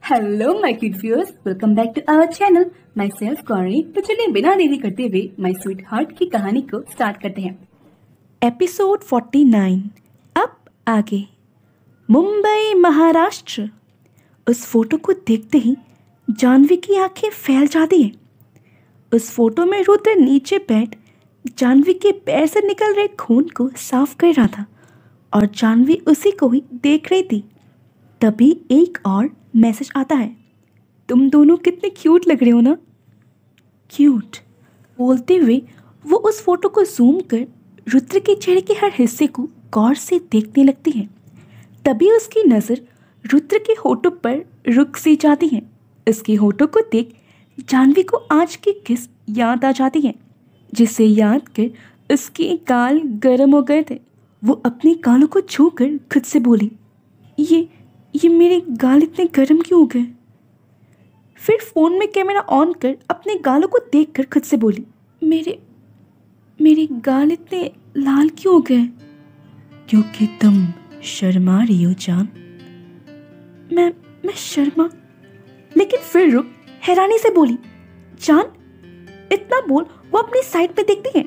Hello my cute viewers, welcome back to our channel. Myself Gauri. तो चलिए बिना देरी करते हुए माई स्वीट हार्ट की कहानी को स्टार्ट करते हैं। एपिसोड 49। अब आगे। मुंबई महाराष्ट्र। उस फोटो को देखते ही जानवी की आंखें फैल जाती हैं। उस फोटो में रुद्र नीचे बैठ जानवी के पैर से निकल रहे खून को साफ कर रहा था और जानवी उसी को ही देख रही थी। तभी एक और मैसेज आता है, तुम दोनों कितने क्यूट लग रहे हो ना। क्यूट बोलते हुए वो उस फोटो को जूम कर रुद्र के चेहरे के हर हिस्से को गौर से देखने लगती है। तभी उसकी नज़र रुद्र के होठों पर रुक सी जाती है। उसके होठों को देख जानवी को आज की किस याद आ जाती है, जिसे याद कर उसके गाल गर्म हो गए थे। वो अपने गालों को छूकर खुद से बोली, ये मेरे गाल इतने गर्म क्यों हो गए। फिर फ़ोन में कैमरा ऑन कर अपने गालों को देखकर खुद से बोली, मेरे गाल इतने लाल क्यों हो गए। क्योंकि तुम शर्मा रही हो जान। मैं शर्मा? लेकिन फिर रुक हैरानी से बोली, जान। इतना बोल वो अपनी साइड पे देखती है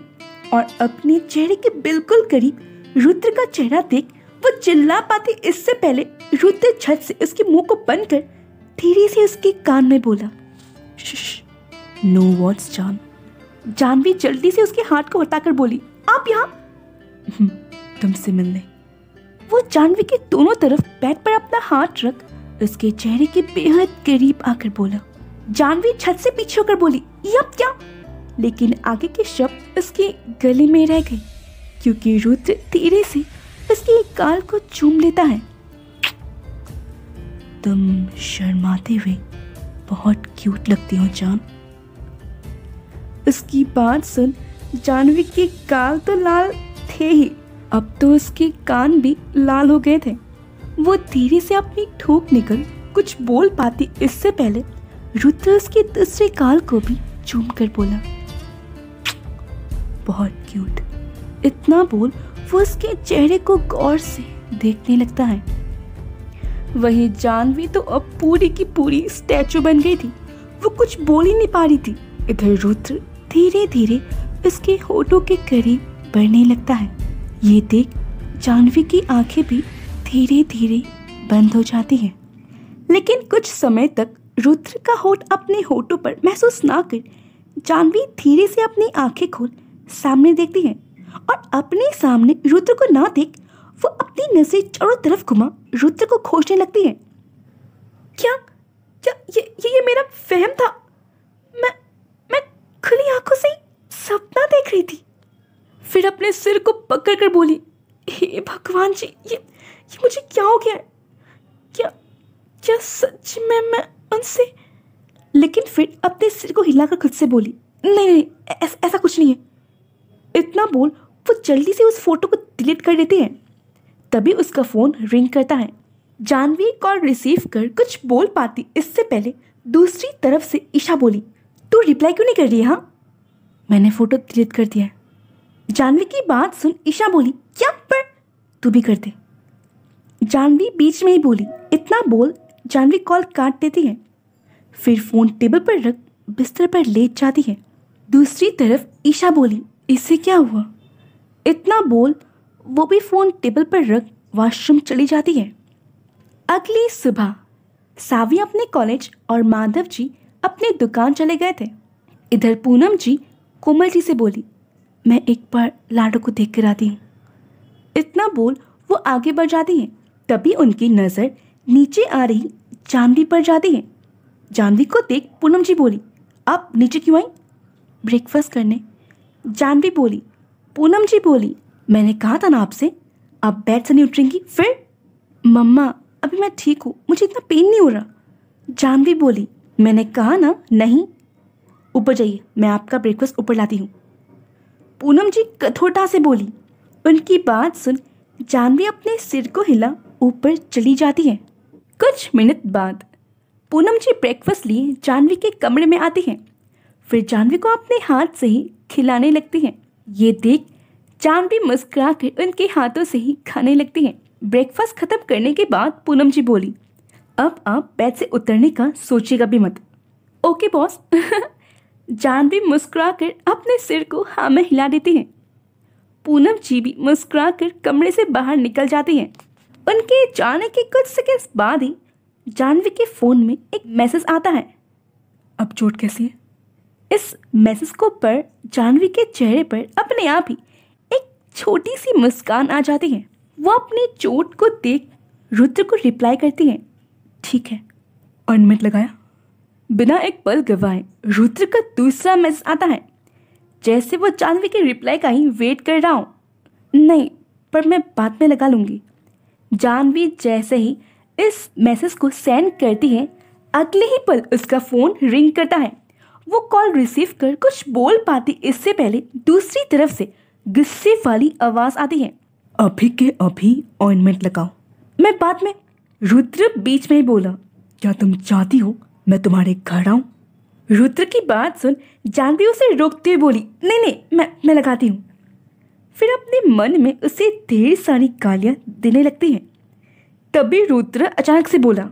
और अपने चेहरे के बिल्कुल करीब रुद्र का चेहरा देख वो चिल्ला पाती इससे पहले रुद्र छत से उसके मुंह को बंद कर धीरे से उसके कान में बोला, नो वर्ड्स जान। जानवी जल्दी से उसके हाथ को हटाकर बोली, आप यहाँ तुमसे मिलने। वो जानवी के दोनों तरफ बेड पर अपना हाथ रख उसके चेहरे के बेहद करीब आकर बोला। जानवी छत से पीछे होकर बोली, ये अब क्या। लेकिन आगे के शब्द उसके गले में रह गए क्योंकि रुद्र धीरे से उसके गाल को चूम लेता है। तुम शर्माते हुए बहुत क्यूट लगती हो जान। उसकी बात सुन जानवी के गाल तो लाल थे ही, अब तो उसके कान भी लाल हो गए थे। वो धीरे से अपनी ठोक निकल कुछ बोल पाती इससे पहले रुद्र उसके दूसरे गाल को भी चूम कर बोला, बहुत क्यूट। इतना बोल वो उसके चेहरे को गौर से देखने लगता है। वही जानवी तो अब पूरी की पूरी स्टैचू बन गई थी। वो कुछ बोल ही नहीं पा रही थी। इधर रुद्र धीरे धीरे उसके होठों के करीब बढ़ने लगता है। ये देख जानवी की आंखें भी धीरे धीरे बंद हो जाती हैं। लेकिन कुछ समय तक रुद्र का होठ अपने होठों पर महसूस ना कर जानवी धीरे से अपनी आंखें खोल सामने देखती है और अपने सामने रुद्र को ना देख वो अपनी नजरें चारों तरफ घुमा रुद्र को खोजने लगती है। क्या क्या ये मेरा वहम था। मैं खुली आंखों से सपना देख रही थी। फिर अपने सिर को पकड़ कर बोली, हे भगवान जी, ये मुझे क्या हो गया। क्या सच में मैं उनसे। लेकिन फिर अपने सिर को हिलाकर खुद से बोली, नहीं ऐसा कुछ नहीं है। इतना बोल वो जल्दी से उस फोटो को डिलीट कर देती है। तभी उसका फोन रिंग करता है। जानवी कॉल रिसीव कर कुछ बोल पाती इससे पहले दूसरी तरफ से ईशा बोली, तू रिप्लाई क्यों नहीं कर रही है। हाँ, मैंने फोटो डिलीट कर दिया है। जानवी की बात सुन ईशा बोली, क्या, पर तू भी कर दे। जानवी बीच में ही बोली। इतना बोल जानवी कॉल काट देती है। फिर फोन टेबल पर रख बिस्तर पर लेट जाती है। दूसरी तरफ ईशा बोली, इससे क्या हुआ। इतना बोल वो भी फोन टेबल पर रख वॉशरूम चली जाती है। अगली सुबह सावी अपने कॉलेज और माधव जी अपने दुकान चले गए थे। इधर पूनम जी कोमल जी से बोली, मैं एक बार लाडो को देख कर आती हूँ। इतना बोल वो आगे बढ़ जाती है। तभी उनकी नज़र नीचे आ रही जानवी पर जाती है। जानवी को देख पूनम जी बोली, आप नीचे क्यों आई। ब्रेकफास्ट करने। जानवी बोली। पूनम जी बोली, मैंने कहा था ना आपसे, आप बेड से नहीं उठेंगी। फिर मम्मा अभी मैं ठीक हूँ, मुझे इतना पेन नहीं हो रहा। जानवी बोली, मैंने कहा ना नहीं। ऊपर जाइए, मैं आपका ब्रेकफास्ट ऊपर लाती हूँ। पूनम जी कठोरता से बोली। उनकी बात सुन जानवी अपने सिर को हिला ऊपर चली जाती है। कुछ मिनट बाद पूनम जी ब्रेकफास्ट लिए जानवी के कमरे में आती हैं। फिर जानवी को अपने हाथ से ही खिलाने लगती हैं। ये देख जानवी मुस्कुरा कर उनके हाथों से ही खाने लगती हैं। ब्रेकफास्ट खत्म करने के बाद पूनम जी बोली, अब आप बेड से उतरने का सोचेगा भी मत। Okay boss. जानवी मुस्कुराकर अपने सिर को हाँ में हिला देती है। पूनम जी भी मुस्कुराकर कमरे से बाहर निकल जाती हैं। उनके जाने के कुछ सेकंड्स बाद ही जानवी के फोन में एक मैसेज आता है। अब चोट कैसी है? इस मैसेज को पढ़ जानवी के चेहरे पर अपने आप ही एक छोटी सी मुस्कान आ जाती है। वो अपनी चोट को देख रुद्र को रिप्लाई करती है, ठीक है। ऑइंटमेंट लगाया? बिना एक पल गवाए रुद्र का दूसरा मैसेज आता है, जैसे वो जानवी के रिप्लाई का ही वेट कर रहा हूँ। नहीं, पर मैं बाद में लगा लूँगी। जानवी जैसे ही इस मैसेज को सेंड करती है, अगले ही पल उसका फ़ोन रिंग करता है। वो कॉल रिसीव कर कुछ बोल पाती इससे पहले दूसरी तरफ से गुस्से वाली आवाज़ आती है, अभी के अभी ऑइंटमेंट लगाओ। मैं बाद में। रुद्र बीच में ही बोला, क्या तुम चाहती हो मैं तुम्हारे घर आऊँ? रुद्र की बात सुन जानवी उसे रोकते हुए बोली, नहीं नहीं, मैं लगाती हूँ। फिर अपने मन में उसे ढेर सारी गालियाँ देने लगती हैं। तभी रुद्र अचानक से बोला,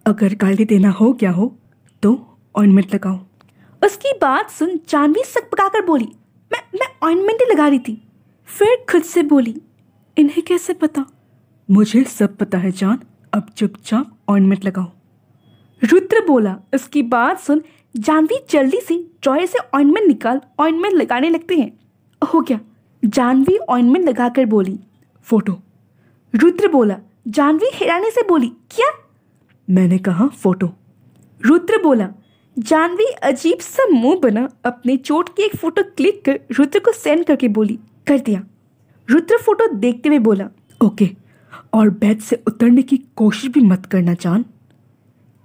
अगर गाली देना हो क्या हो तो ऑइंटमेंट लगाओ। उसकी बात सुन जानवी सकपकाकर बोली, मैं ऑइंटमेंट ही लगा रही थी। फिर खुद से बोली, इन्हें कैसे पता? मुझे सब पता है जान, अब चुपचाप ऑइंटमेंट लगाओ। रुद्र बोला। उसकी बात सुन जानवी जल्दी से ड्रॉयर से ऑइंटमेंट निकाल ऑइंटमेंट लगाने लगती हैं। हो गया। जानवी ऑइंटमेंट लगाकर बोली, फोटो। रुद्र बोला। जानवी हैरानी से बोली, क्या? मैंने कहा फोटो। रुद्र बोला। जानवी अजीब सा मुंह बना अपने चोट की एक फोटो क्लिक कर रुद्र को सेंड करके बोली, कर दिया। रुद्र फोटो देखते हुए बोला, ओके, और बेड से उतरने की कोशिश भी मत करना जान।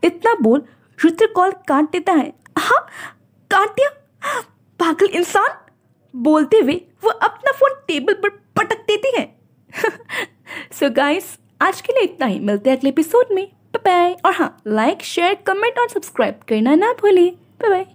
इतना बोल रुद्र कॉल काट देता है। हाँ, काट दिया? पागल इंसान। बोलते हुए वो अपना फोन टेबल पर पटक देती है। सो गाइस, आज के लिए इतना ही। मिलते हैं अगले एपिसोड में। Bye bye. और हाँ, लाइक शेयर कमेंट और सब्सक्राइब करना ना भूलें। Bye bye.